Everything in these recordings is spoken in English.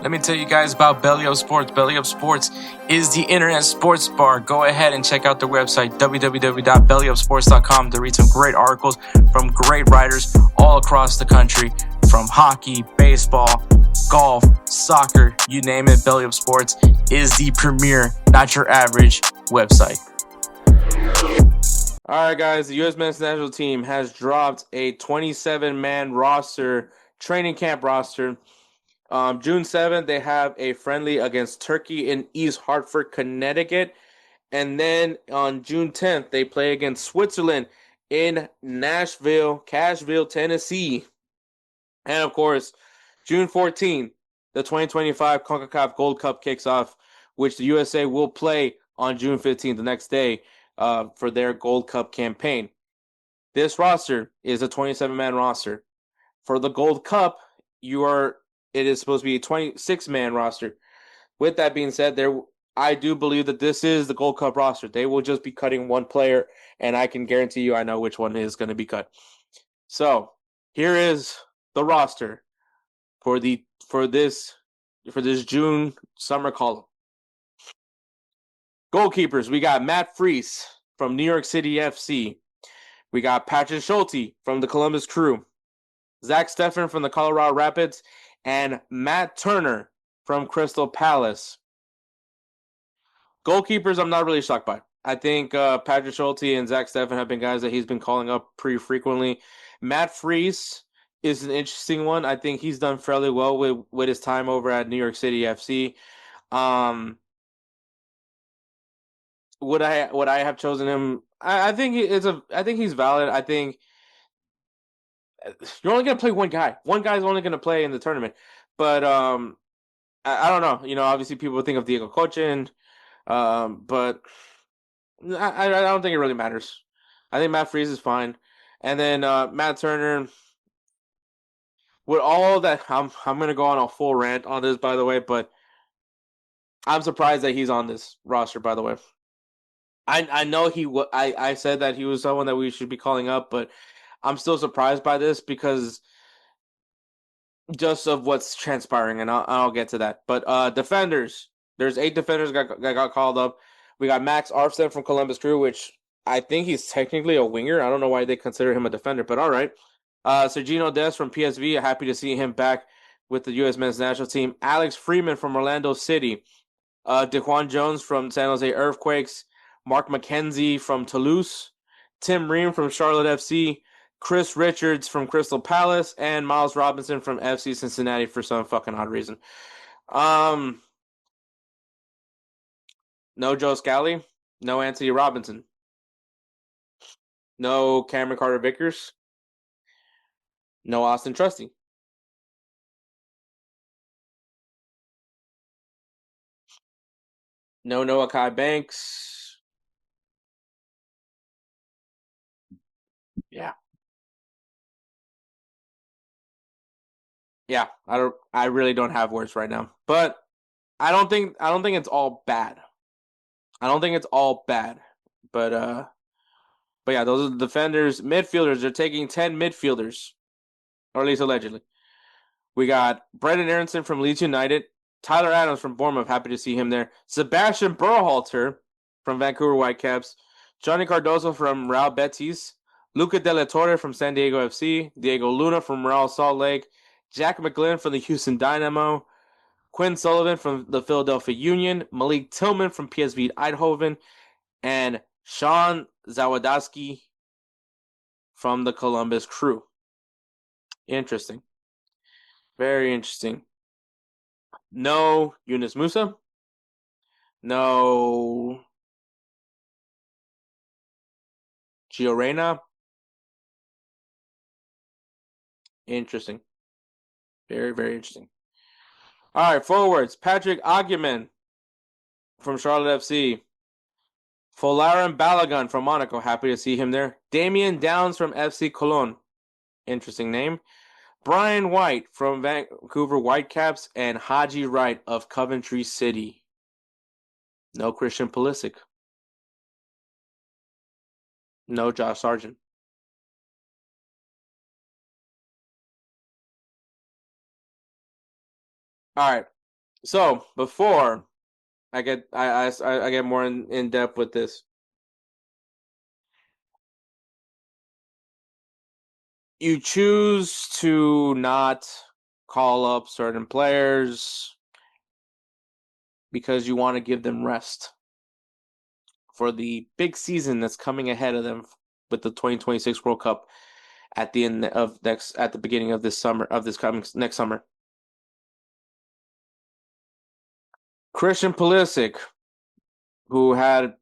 Let me tell you guys about Belly Up Sports. Belly Up Sports is the internet sports bar. Go ahead and check out their website, www.bellyupsports.com, to read some great articles from great writers all across the country, from hockey, baseball, golf, soccer, you name it. Belly Up Sports is the premier, not your average website. All right, guys, the U.S. men's national team has dropped a 27-man roster, training camp roster. June 7th, they have a friendly against Turkey in East Hartford, Connecticut. And then on June 10th, they play against Switzerland in Cashville, Tennessee. And of course, June 14th, the 2025 CONCACAF Gold Cup kicks off, which the USA will play on June 15th, the next day, for their Gold Cup campaign. This roster is a 27-man roster. For the Gold Cup, it is supposed to be a 26-man roster. With that being said, I do believe that this is the Gold Cup roster. They will just be cutting one player, and I can guarantee you I know which one is going to be cut. So, here is the roster for this June summer column. Goalkeepers, we got Matt Freese from New York City FC. We got Patrick Schulte from the Columbus Crew. Zach Steffen from the Colorado Rapids, and Matt Turner from Crystal Palace. Goalkeepers, I'm not really shocked by. I think Patrick Schulte and Zach Steffen have been guys that he's been calling up pretty frequently. Matt Freese is an interesting one. I think he's done fairly well with his time over at New York City FC. Would I have chosen him? I think he's valid. I think you're only gonna play one guy. One guy's only gonna play in the tournament. But I don't know. Obviously people think of Diego Cochin, but I don't think it really matters. I think Matt Freese is fine, and then Matt Turner. With all that, I'm gonna go on a full rant on this, by the way, but I'm surprised that he's on this roster. By the way, I know I said that he was someone that we should be calling up, but I'm still surprised by this because just of what's transpiring, and I'll get to that. But defenders, there's 8 defenders that got called up. We got Max Arfstead from Columbus Crew, which I think he's technically a winger. I don't know why they consider him a defender, but all right. Sergino Dest from PSV, happy to see him back with the U.S. men's national team. Alex Freeman from Orlando City. DeJuan Jones from San Jose Earthquakes. Mark McKenzie from Toulouse. Tim Ream from Charlotte FC. Chris Richards from Crystal Palace, and Miles Robinson from FC Cincinnati for some fucking odd reason. No Joe Scally, no Anthony Robinson, no Cameron Carter-Vickers, no Austin Trusty. No Noah Kai Banks. Yeah. Yeah, I really don't have words right now. But I don't think it's all bad. I don't think it's all bad. But yeah, those are the defenders. Midfielders, they're taking 10 midfielders. Or at least allegedly. We got Brendan Aronson from Leeds United. Tyler Adams from Bournemouth, happy to see him there. Sebastian Berhalter from Vancouver Whitecaps. Johnny Cardoso from Real Betis. Luca De La Torre from San Diego FC. Diego Luna from Real Salt Lake. Jack McGlynn from the Houston Dynamo. Quinn Sullivan from the Philadelphia Union. Malik Tillman from PSV Eindhoven. And Sean Zawadzki from the Columbus Crew. Interesting. Very interesting. No Yunus Musa. No Gio Reyna. Interesting. Very, very interesting. All right, forwards. Patrick Aguiman from Charlotte FC. Folarin Balogun from Monaco. Happy to see him there. Damian Downs from FC Cologne. Interesting name. Brian White from Vancouver Whitecaps. And Haji Wright of Coventry City. No Christian Pulisic. No Josh Sargent. All right. So before I get more in depth with this, you choose to not call up certain players because you want to give them rest for the big season that's coming ahead of them with the 2026 World Cup at the beginning of this summer of this coming next summer. Christian Pulisic, who had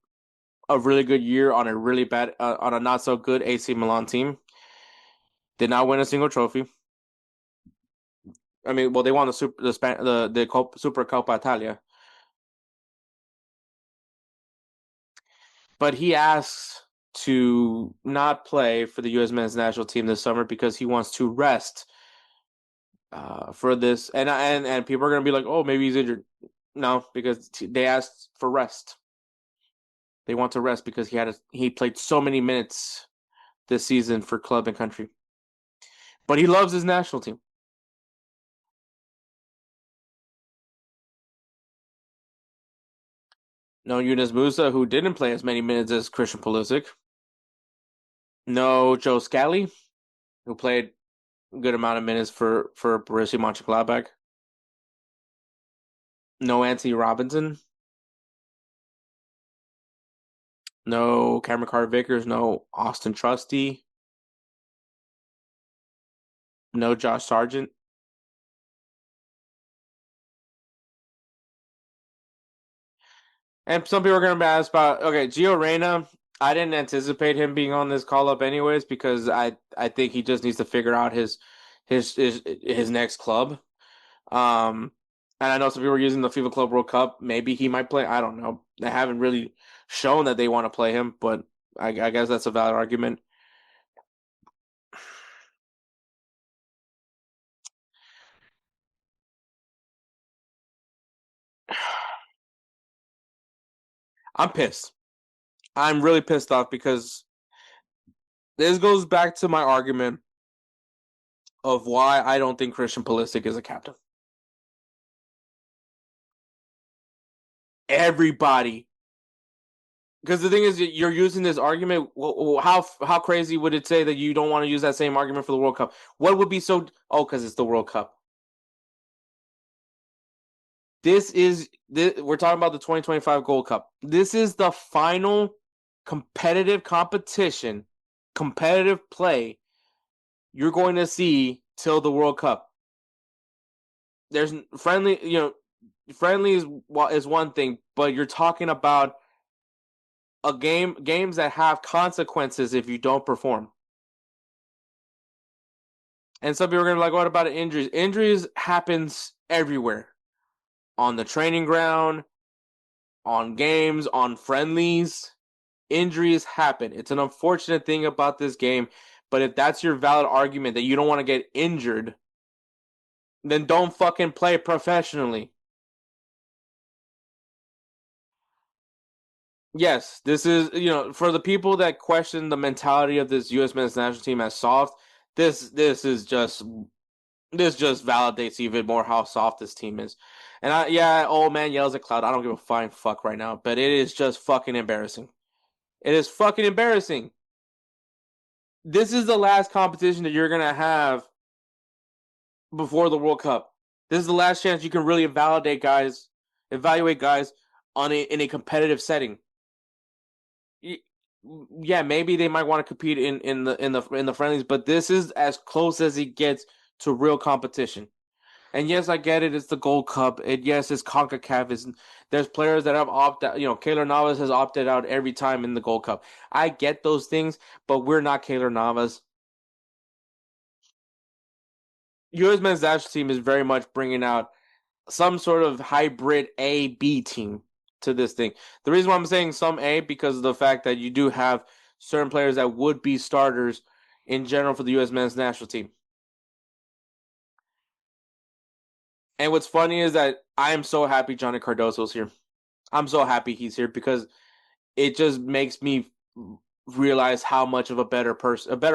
a really good year on a really bad on a not so good AC Milan team, did not win a single trophy. I mean, well, they won the Super Coppa Italia, but he asks to not play for the U.S. men's national team this summer because he wants to rest for this. And people are gonna be like, oh, maybe he's injured. No, because they asked for rest. They want to rest because he played so many minutes this season for club and country. But he loves his national team. No Yunus Musa, who didn't play as many minutes as Christian Pulisic. No Joe Scally, who played a good amount of minutes for Borussia Mönchengladbach. No Anthony Robinson. No Cameron Carter Vickers. No Austin Trusty. No Josh Sargent. And some people are going to be asked about Gio Reyna. I didn't anticipate him being on this call up anyways because I think he just needs to figure out his next club. Um, and I know some people are using the FIFA Club World Cup. Maybe he might play. I don't know. They haven't really shown that they want to play him, but I guess that's a valid argument. I'm pissed. I'm really pissed off because this goes back to my argument of why I don't think Christian Pulisic is a captain. Everybody, because the thing is, you're using this argument. Well, how crazy would it say that you don't want to use that same argument for the World Cup? What would be so? Oh, because it's the World Cup. We're talking about the 2025 Gold Cup. This is the final competitive competition, competitive play you're going to see till the World Cup. There's friendly, friendly is one thing, but you're talking about games that have consequences if you don't perform. And some people are gonna be like, what about injuries? Injuries happens everywhere. On the training ground, on games, on friendlies. Injuries happen. It's an unfortunate thing about this game, but if that's your valid argument that you don't want to get injured, then don't fucking play professionally. Yes, this is, for the people that question the mentality of this US men's national team as soft, this just validates even more how soft this team is. And old man yells at cloud. I don't give a flying fuck right now, but it is just fucking embarrassing. It is fucking embarrassing. This is the last competition that you're gonna have before the World Cup. This is the last chance you can really evaluate guys in a competitive setting. Yeah, maybe they might want to compete in the friendlies, but this is as close as it gets to real competition. And yes, I get it. It's the Gold Cup. And yes, it's CONCACAF. There's players that have opted out. Keylor Navas has opted out every time in the Gold Cup. I get those things, but we're not Keylor Navas. U.S. men's national team is very much bringing out some sort of hybrid A B team to this thing. The reason why I'm saying some A because of the fact that you do have certain players that would be starters in general for the U.S. men's national team. And what's funny is that I am so happy Johnny Cardoso's here. I'm so happy he's here because it just makes me realize how much of a better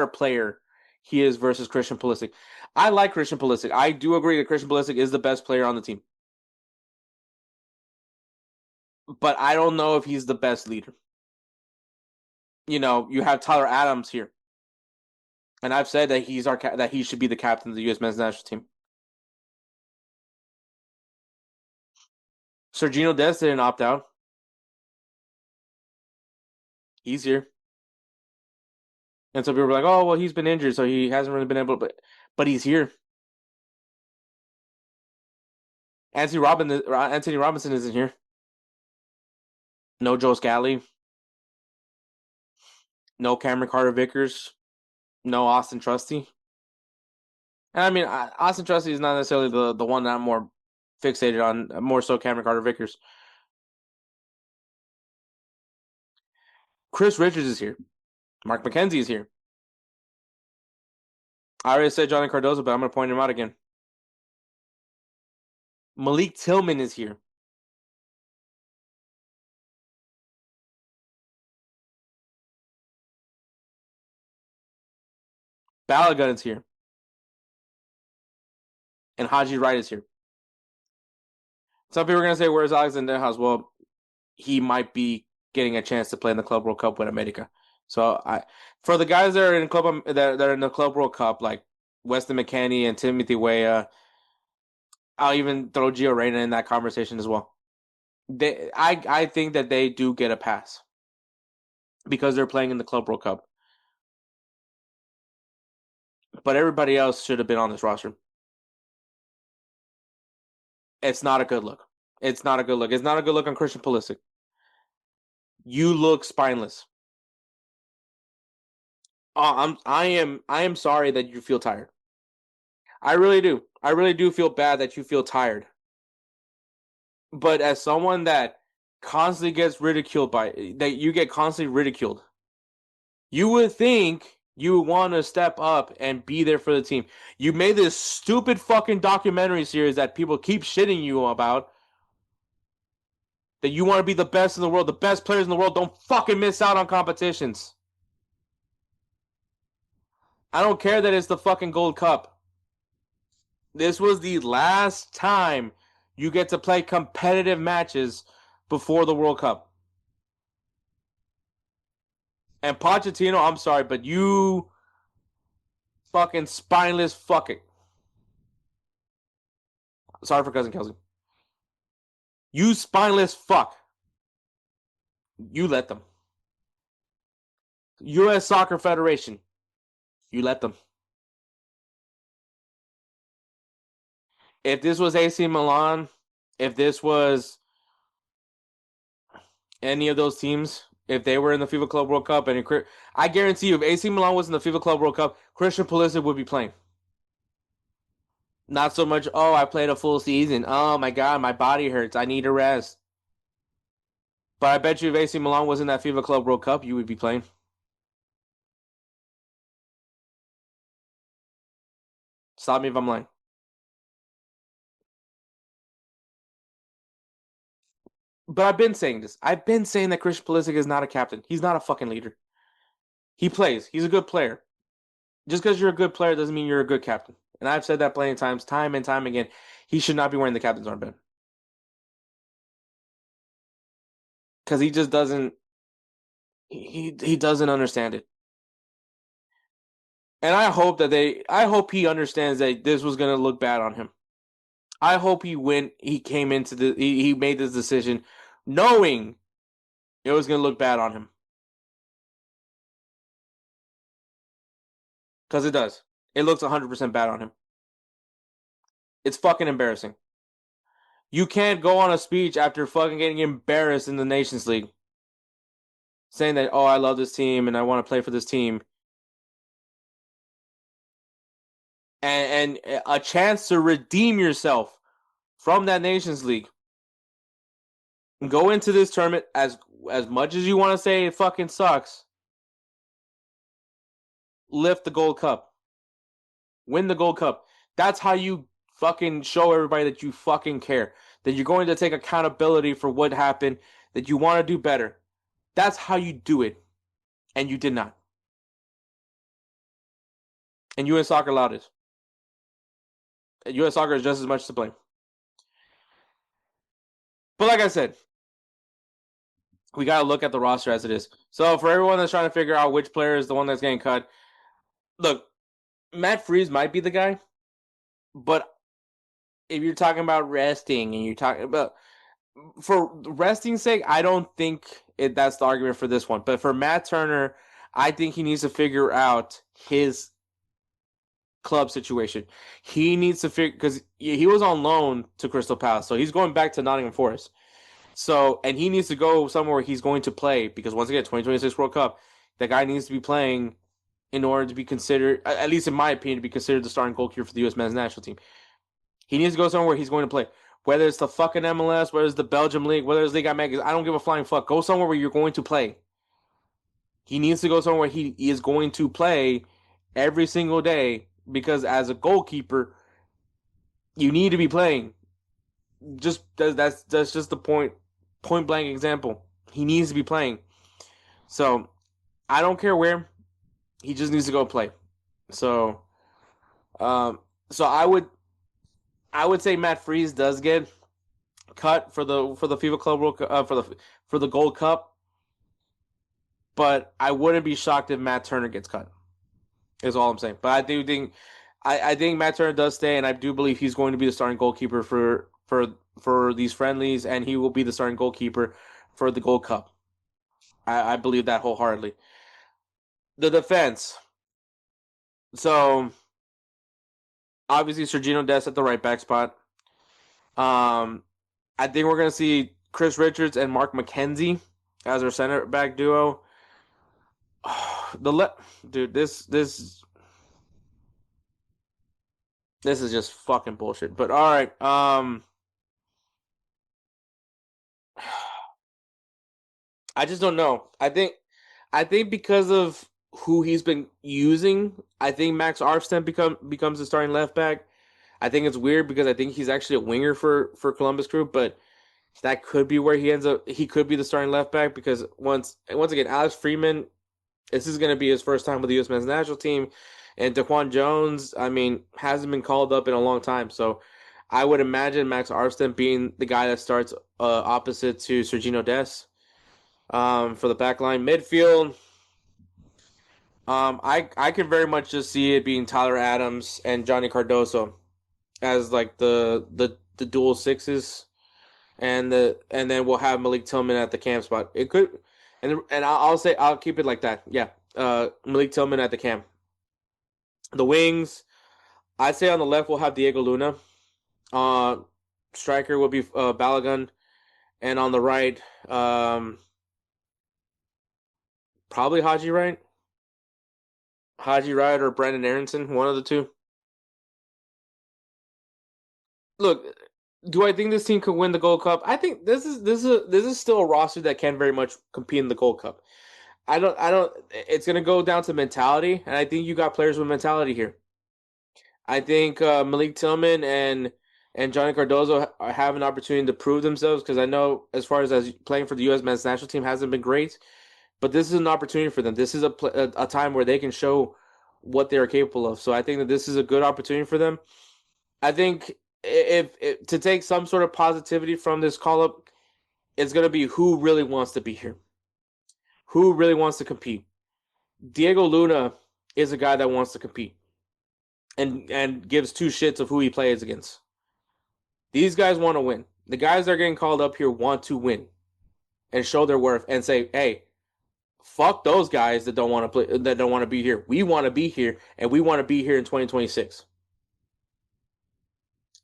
player he is versus Christian Pulisic. I like Christian Pulisic. I do agree that Christian Pulisic is the best player on the team. but I don't know if he's the best leader. You have Tyler Adams here, and I've said that that he should be the captain of the U.S. men's national team. Sergino Dest didn't opt out. He's here, and so people were like, "Oh, well, he's been injured, so he hasn't really been able to." But he's here. Anthony Robinson isn't here. No Joe Scally. No Cameron Carter Vickers. No Austin Trusty. And I mean, Austin Trusty is not necessarily the one that I'm more fixated on. More so Cameron Carter Vickers. Chris Richards is here. Mark McKenzie is here. I already said Johnny Cardozo, but I'm going to point him out again. Malik Tillman is here. Balogun is here. And Haji Wright is here. Some people are going to say, where's Alexander House? Well, he might be getting a chance to play in the Club World Cup with America. So for the guys that are in the Club World Cup, like Weston McKennie and Timothy Weah, I'll even throw Gio Reyna in that conversation as well. I think that they do get a pass because they're playing in the Club World Cup. But everybody else should have been on this roster. It's not a good look. It's not a good look. It's not a good look on Christian Pulisic. You look spineless. I am sorry that you feel tired. I really do. I really do feel bad that you feel tired. But as someone that constantly gets ridiculed that you get constantly ridiculed, you would think you would want to step up and be there for the team. You made this stupid fucking documentary series that people keep shitting you about. That you want to be the best in the world. The best players in the world don't fucking miss out on competitions. I don't care that it's the fucking Gold Cup. This was the last time you get to play competitive matches before the World Cup. And Pochettino, I'm sorry, but you fucking spineless fuck it. Sorry for cousin Kelsey. You spineless fuck. You let them. U.S. Soccer Federation. You let them. If this was AC Milan, if this was any of those teams, if they were in the FIFA Club World Cup, and I guarantee you, if AC Milan was in the FIFA Club World Cup, Christian Pulisic would be playing. Not so much, oh, I played a full season. Oh my God, my body hurts. I need a rest. But I bet you if AC Milan was in that FIFA Club World Cup, you would be playing. Stop me if I'm lying. But I've been saying this. I've been saying that Christian Pulisic is not a captain. He's not a fucking leader. He plays. He's a good player. Just because you're a good player doesn't mean you're a good captain. And I've said that plenty of times, time and time again. He should not be wearing the captain's armband. Because he just doesn't he doesn't understand it. And I hope he understands that this was gonna look bad on him. I hope he came into he made this decision knowing it was gonna look bad on him. Because it does. It looks 100% bad on him. It's fucking embarrassing. You can't go on a speech after fucking getting embarrassed in the Nations League saying that, oh, I love this team and I want to play for this team. And a chance to redeem yourself from that Nations League. Go into this tournament as much as you want to say it fucking sucks. Lift the Gold Cup. Win the Gold Cup. That's how you fucking show everybody that you fucking care. That you're going to take accountability for what happened. That you want to do better. That's how you do it. And you did not. And U.S. Soccer allowed it. U.S. Soccer is just as much to blame. But like I said, we got to look at the roster as it is. So for everyone that's trying to figure out which player is the one that's getting cut, look, Matt Freese might be the guy, but if you're talking about resting and you're talking about for resting sake, I don't think that's the argument for this one. But for Matt Turner, I think he needs to figure out his club situation. He needs to figure because he was on loan to Crystal Palace, so he's going back to Nottingham Forest. So, and he needs to go somewhere where he's going to play because once again, 2026 World Cup, that guy needs to be playing in order to be considered, at least in my opinion, to be considered the starting goalkeeper for the U.S. men's national team. He needs to go somewhere where he's going to play. Whether it's the fucking MLS, whether it's the Belgium League, whether it's Liga MX, I don't give a flying fuck. Go somewhere where you're going to play. He needs to go somewhere where he is going to play every single day because as a goalkeeper, you need to be playing. Just that's just the point blank example. He needs to be playing. So I don't care where. He just needs to go play. So, so I would say Matt Freese does get cut for the FIFA Club World for the Gold Cup, but I wouldn't be shocked if Matt Turner gets cut. Is all I'm saying. But I do think I think Matt Turner does stay, and I do believe he's going to be the starting goalkeeper for these friendlies, and he will be the starting goalkeeper for the Gold Cup. I believe that wholeheartedly. The defense. So obviously Sergino Dest at the right back spot. I think we're gonna see Chris Richards and Mark McKenzie as our center back duo. Dude, this is just fucking bullshit. But all right, I just don't know. I think because of who he's been using, I think Max Arfsten becomes the starting left back. I think it's weird because I think he's actually a winger for Columbus Crew, but that could be where he ends up. He could be the starting left back because once again, Alex Freeman, this is going to be his first time with the U.S. men's national team, and DeQuan Jones, I mean, hasn't been called up in a long time, so I would imagine Max Arfsten being the guy that starts opposite to Sergino Dest for the back line. Midfield, I can very much just see it being Tyler Adams and Johnny Cardoso as like the dual sixes, and then we'll have Malik Tillman at the cam spot. It could, and I'll say I'll keep it like that. Yeah, Malik Tillman at the cam. The wings, I'd say on the left we'll have Diego Luna. Uh, striker will be Balogun, and on the right, probably Haji Wright or Brandon Aronson, one of the two. Look, do I think this team could win the Gold Cup? I think this is still a roster that can very much compete in the Gold Cup. I don't. It's gonna go down to mentality, and I think you got players with mentality here. I think Malik Tillman and Johnny Cardozo have an opportunity to prove themselves because I know as far as playing for the U.S. men's national team hasn't been great, but this is an opportunity for them. This is a time where they can show what they are capable of. So I think that this is a good opportunity for them. I think if to take some sort of positivity from this call up, it's going to be who really wants to be here, who really wants to compete. Diego Luna is a guy that wants to compete and gives two shits of who he plays against. These guys want to win. The guys that are getting called up here want to win and show their worth and say, "Hey, fuck those guys that don't want to play, that don't want to be here. We want to be here, and we want to be here in 2026."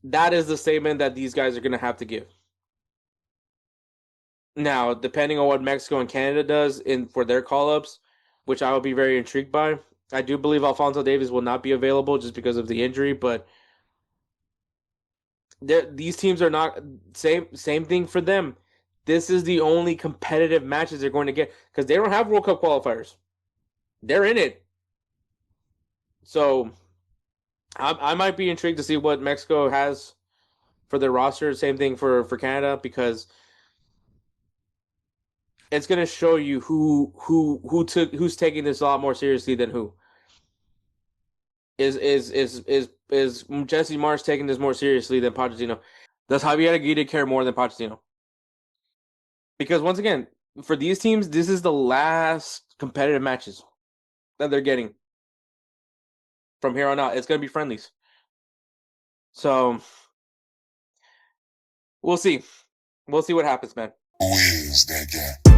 That is the statement that these guys are going to have to give. Now, depending on what Mexico and Canada does in for their call-ups, which I will be very intrigued by, I do believe Alfonso Davies will not be available just because of the injury, but these teams are not same thing for them. This is the only competitive matches they're going to get because they don't have World Cup qualifiers. They're in it. So I might be intrigued to see what Mexico has for their roster. Same thing for Canada because it's going to show you who's taking this a lot more seriously than who. Is Jesse Marsch taking this more seriously than Pochettino? Does Javier Aguirre care more than Pochettino? Because once again, for these teams, this is the last competitive matches that they're getting from here on out. It's gonna be friendlies. So we'll see. We'll see what happens, man. Who is that guy?